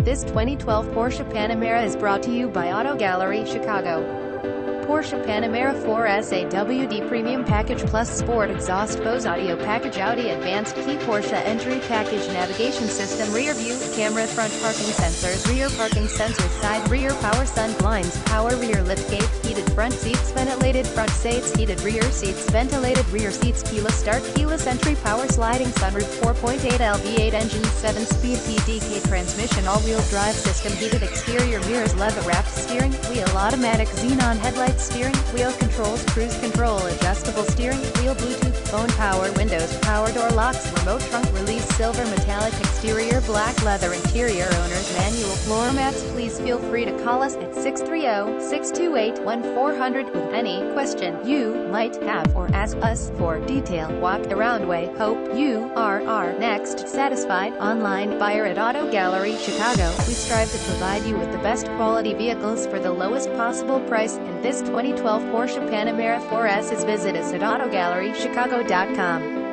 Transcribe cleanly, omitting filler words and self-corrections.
This 2012 Porsche Panamera is brought to you by Auto Gallery Chicago. Porsche Panamera 4S AWD Premium Package Plus Sport Exhaust Bose Audio Package Audi Advanced Key Porsche Entry Package Navigation System Rear View Camera Front Parking Sensors Rear Parking Sensors Side Rear Power Sun Blinds Power Rear Liftgate Heated Front Seats Ventilated Front Seats Heated Rear Seats Ventilated Rear Seats Keyless Start Keyless Entry Power Sliding Sunroof 4.8 LV8 Engine 7-speed PDK Transmission All-Wheel Drive System Heated Exterior Mirrors Leather-Wrapped Steering Wheel Automatic Xenon Headlights Steering wheel controls, cruise control, adjustable steering wheel, Bluetooth, phone, power windows, power door locks, remote trunk release, silver metallic exterior, black leather interior, owner's manual floor mats. Please feel free to call us at 630-628-1400 with any question you might have or ask us for detail. Walk around way. Hope you are our next satisfied online buyer at Auto Gallery Chicago. We strive to provide you with the best quality vehicles for the lowest possible price, and this 2012 Porsche Panamera 4S is visit us at AutoGalleryChicago.com.